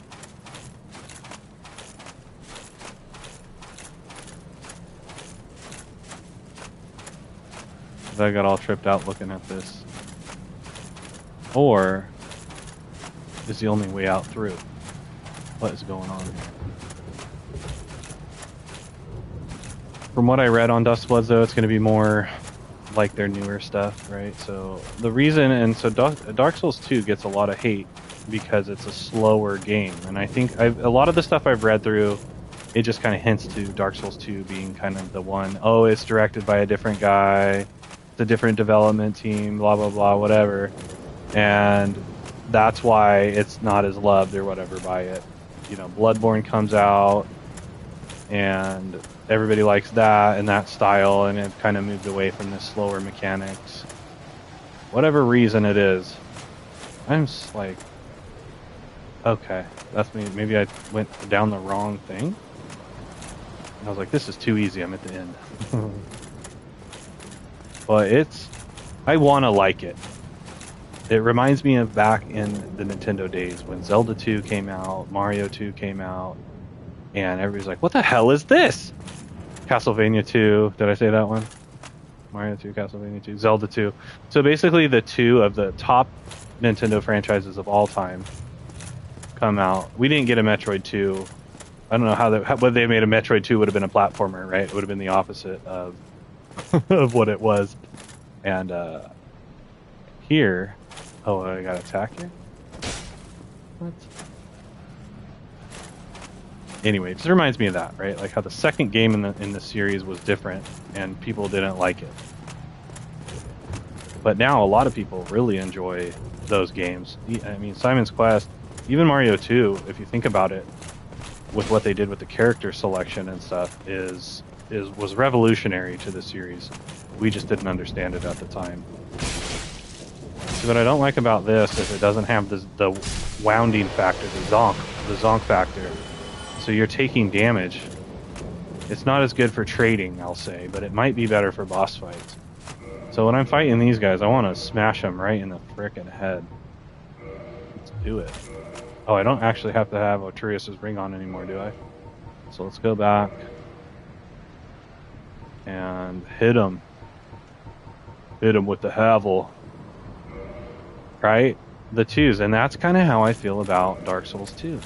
I got all tripped out looking at this. Or is the only way out through? What is going on here? From what I read on Dustbloods, though, it's going to be more like their newer stuff, right? So the reason, and so Dark Souls 2 gets a lot of hate because it's a slower game, and I think a lot of the stuff I've read through, it just kind of hints to Dark Souls 2 being kind of the one. Oh, it's directed by a different guy, it's a different development team, blah blah blah, whatever, and that's why it's not as loved or whatever by it. Bloodborne comes out, and everybody likes that and that style, and it kind of moved away from the slower mechanics. Whatever reason it is, I'm just like, okay, that's me. Maybe I went down the wrong thing. And I was like, this is too easy. I'm at the end. But I want to like it. It reminds me of back in the Nintendo days when Zelda 2 came out, Mario 2 came out, and everybody's like, what the hell is this? Castlevania 2, did I say that one? Mario 2, Castlevania 2, Zelda 2. So basically the two of the top Nintendo franchises of all time come out. We didn't get a Metroid 2. I don't know whether they made a Metroid 2 would have been a platformer, right? It would have been the opposite of of what it was. And here, oh, I got attacked here? What? Anyway, it just reminds me of that, right? Like how the second game in the series was different and people didn't like it. But now a lot of people really enjoy those games. I mean, Simon's Quest, even Mario 2, if you think about it, with what they did with the character selection and stuff, was revolutionary to the series. We just didn't understand it at the time. See, what I don't like about this is it doesn't have the wounding factor, the zonk factor. So you're taking damage It's not as good for trading, I'll say, but it might be better for boss fights. So when I'm fighting these guys, I want to smash them right in the frickin' head. Let's do it. Oh, I don't actually have to have Oturius' ring on anymore, do I? So let's go back and hit him. Hit him with the Havel. Right? The twos, and that's kind of how I feel about Dark Souls 2.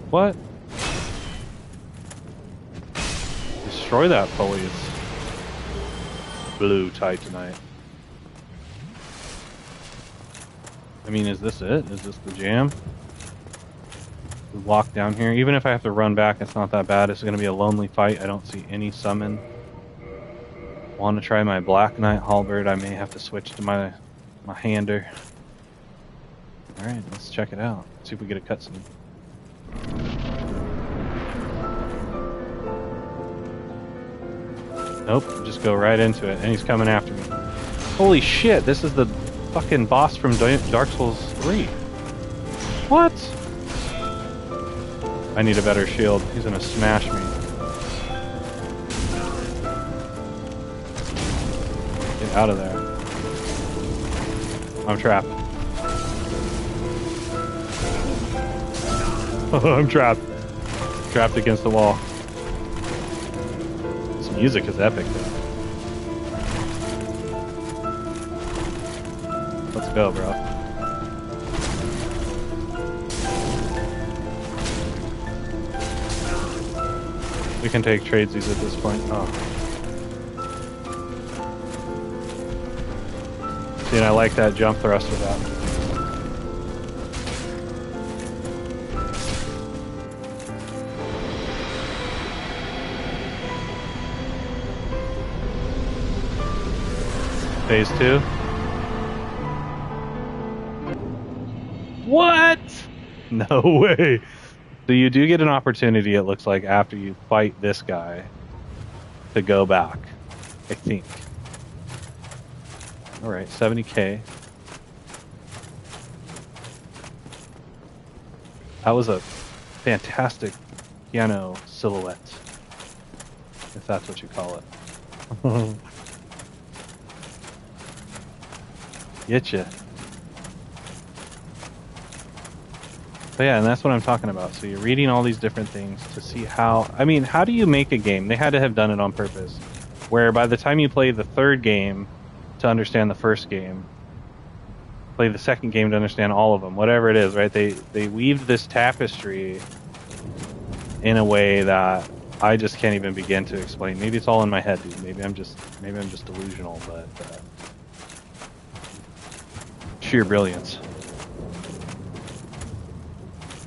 What? Destroy that, please. Blue Titanite. I mean, is this it? Is this the jam? We walk down here. Even if I have to run back, it's not that bad. It's going to be a lonely fight. I don't see any summon. Want to try my Black Knight Halberd. I may have to switch to my hander. Alright, let's check it out. See if we get a cutscene. Nope, just go right into it, and he's coming after me. Holy shit, this is the fucking boss from Dark Souls 3. What? I need a better shield. He's gonna smash me. Get out of there. I'm trapped. I'm trapped. Trapped against the wall. This music is epic, though. Let's go, bro. We can take tradesies at this point. Oh. See, and I like that jump thrust with that. Phase 2. What? No way. So you do get an opportunity, it looks like, after you fight this guy to go back, I think. Alright, 70k. That was a fantastic piano silhouette, if that's what you call it. Getcha. But yeah, and that's what I'm talking about. So you're reading all these different things to see how... I mean, how do you make a game? They had to have done it on purpose. Where by the time you play the third game to understand the first game, play the second game to understand all of them, whatever it is, right? They weaved this tapestry in a way that I just can't even begin to explain. Maybe it's all in my head, dude. Maybe I'm just delusional, but sheer brilliance.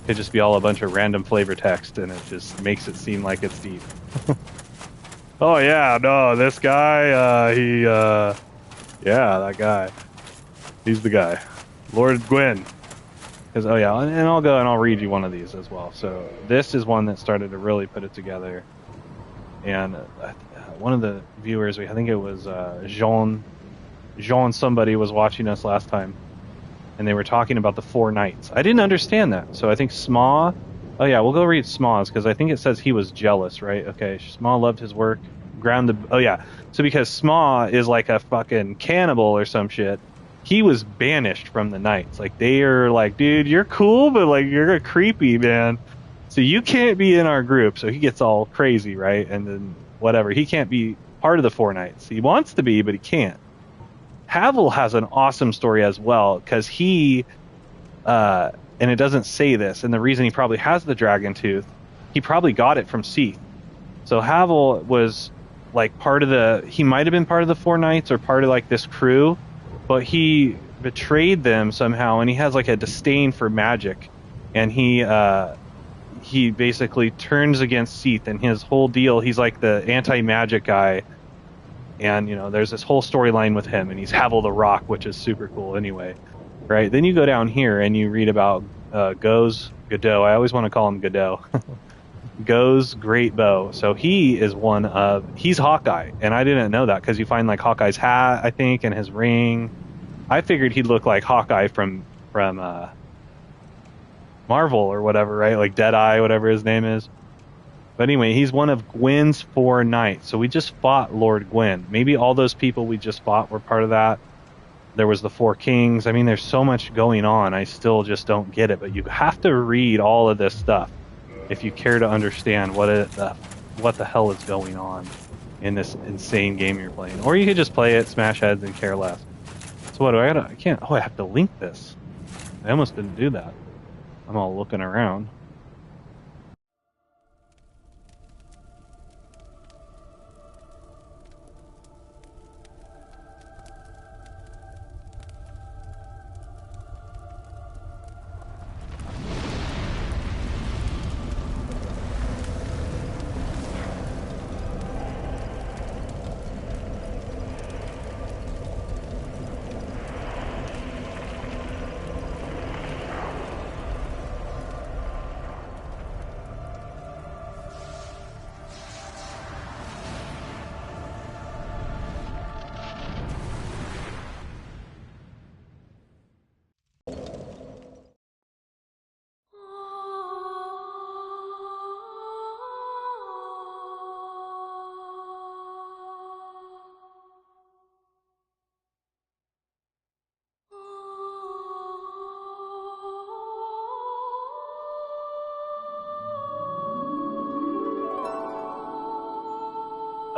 Could just be all a bunch of random flavor text, and it just makes it seem like it's deep. Oh yeah, no, this guy, yeah, that guy. He's the guy. Lord Gwyn. Because, oh yeah, and I'll go and I'll read you one of these as well. So this is one that started to really put it together. And one of the viewers, I think it was Jean somebody was watching us last time. And they were talking about the 4 knights. I didn't understand that. So I think Sma... Oh yeah, we'll go read Sma's, because I think it says he was jealous, right? Okay, Sma loved his work. Oh yeah, so because Sma is like a fucking cannibal or some shit, he was banished from the knights. Like, they are like, dude, you're cool, but like, you're a creepy, man. So you can't be in our group. So he gets all crazy, right? And then whatever. He can't be part of the 4 knights. He wants to be, but he can't. Havel has an awesome story as well, because he, and it doesn't say this, and the reason he probably has the dragon tooth, he probably got it from Seath. So Havel was like he might have been part of the 4 knights or part of like this crew, but he betrayed them somehow, and he has like a disdain for magic, and he basically turns against Seath, and his whole deal, he's like the anti-magic guy. And, you know, there's this whole storyline with him, and he's Havel the Rock, which is super cool anyway, right? Then you go down here, and you read about Godot. I always want to call him Godot. Go's great bow. So he's Hawkeye, and I didn't know that, because you find, like, Hawkeye's hat, I think, and his ring. I figured he'd look like Hawkeye from Marvel or whatever, right? Like Deadeye, whatever his name is. But anyway, he's one of Gwyn's 4 knights. So we just fought Lord Gwyn. Maybe all those people we just fought were part of that. There was the 4 kings. I mean, there's so much going on. I still just don't get it. But you have to read all of this stuff if you care to understand what the hell is going on in this insane game you're playing. Or you could just play it, smash heads, and care less. So what do I can't. Oh, I have to link this. I almost didn't do that. I'm all looking around.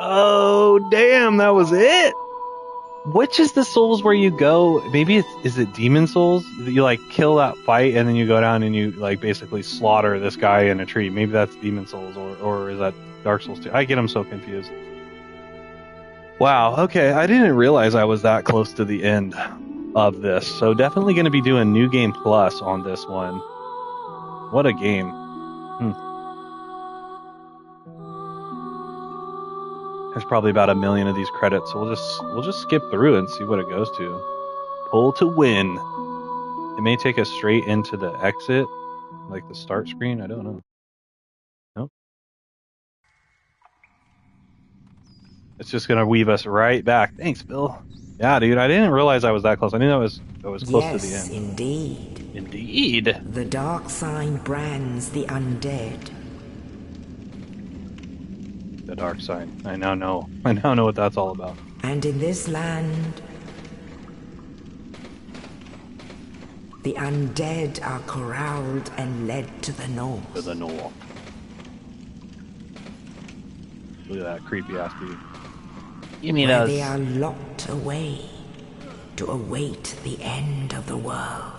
Oh, damn, that was it. Which is the souls where you go? Maybe is it Demon Souls? You like kill that fight and then you go down and you like basically slaughter this guy in a tree. Maybe that's Demon Souls or is that Dark Souls 2? I get them so confused. Wow, okay, I didn't realize I was that close to the end of this. So definitely going to be doing New Game Plus on this one. What a game. There's probably about 1 million of these credits, so we'll just skip through and see what it goes to. Pull to win. It may take us straight into the exit, like the start screen. I don't know. Nope. It's just gonna weave us right back. Thanks, Bill. Yeah, dude. I didn't realize I was that close. I knew I was close to the end. Yes, indeed. Indeed. The dark sign brands the undead. The dark side. I now know what that's all about. And in this land, the undead are corralled and led to the north. To the north. Look at that creepy ass dude. You mean where they are locked away to await the end of the world.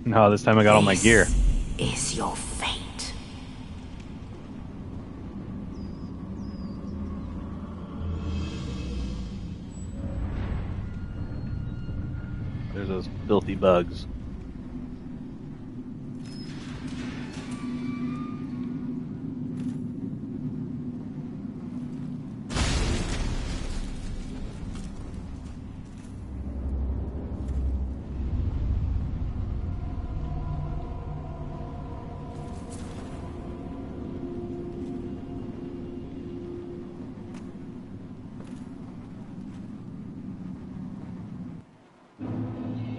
No, this time I got all my gear. Is your fate. There's those filthy bugs.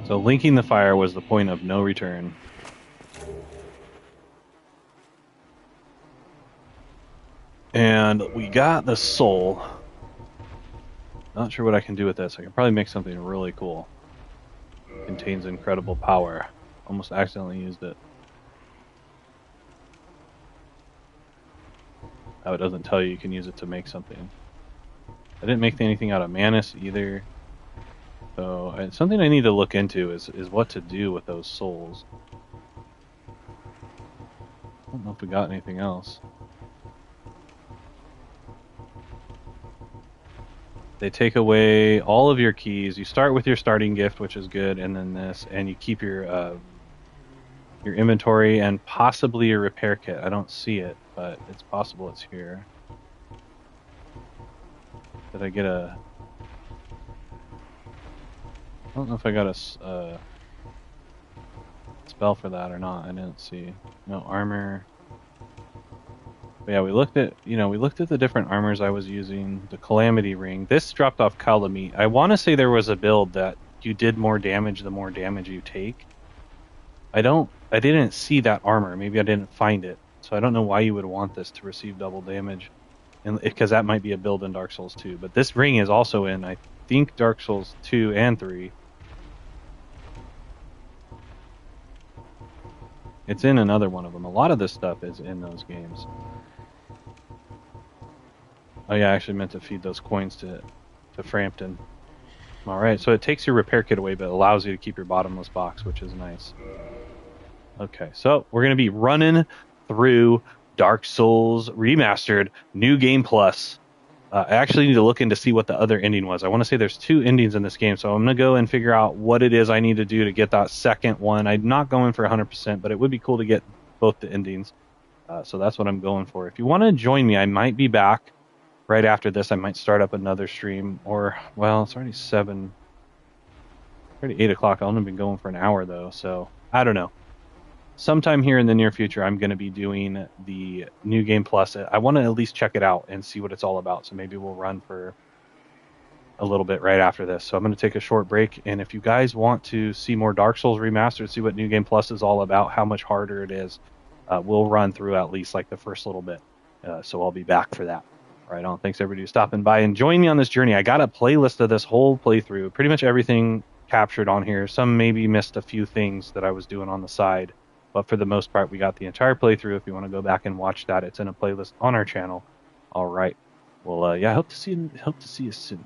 So linking the fire was the point of no return. And we got the soul. Not sure what I can do with this. I can probably make something really cool. Contains incredible power. Almost accidentally used it. Oh, it doesn't tell you can use it to make something. I didn't make anything out of Manus either. So it's something I need to look into is what to do with those souls. I don't know if we got anything else. They take away all of your keys. You start with your starting gift, which is good, and then this, and you keep your inventory and possibly your repair kit. I don't see it, but it's possible it's here. Did I get a... I don't know if I got a spell for that or not. I didn't see. No armor. But yeah, we looked at the different armors I was using. The Calamity Ring. This dropped off Calamite. I want to say there was a build that you did more damage the more damage you take. I didn't see that armor. Maybe I didn't find it. So I don't know why you would want this to receive double damage, and because that might be a build in Dark Souls 2. But this ring is also in, I think, Dark Souls 2 and 3. It's in another one of them. A lot of this stuff is in those games. Oh yeah, I actually meant to feed those coins to Frampton. All right, so it takes your repair kit away, but allows you to keep your bottomless box, which is nice. Okay, so we're going to be running through Dark Souls Remastered, New Game Plus. I actually need to look in to see what the other ending was. I want to say there's 2 endings in this game, so I'm going to go and figure out what it is I need to do to get that second one. I'm not going for 100%, but it would be cool to get both the endings. So that's what I'm going for. If you want to join me, I might be back right after this. I might start up another stream, or, well, it's already 8 o'clock. I've only been going for an hour, though, so I don't know. Sometime here in the near future, I'm going to be doing the New Game Plus. I want to at least check it out and see what it's all about. So maybe we'll run for a little bit right after this. So I'm going to take a short break. And if you guys want to see more Dark Souls Remastered, see what New Game Plus is all about, how much harder it is, we'll run through at least like the first little bit. So I'll be back for that. Right on. Thanks everybody for stopping by and join me on this journey. I got a playlist of this whole playthrough. Pretty much everything captured on here. Some maybe missed a few things that I was doing on the side. But for the most part, we got the entire playthrough. If you want to go back and watch that, it's in a playlist on our channel. All right. Well, yeah, hope to see you soon.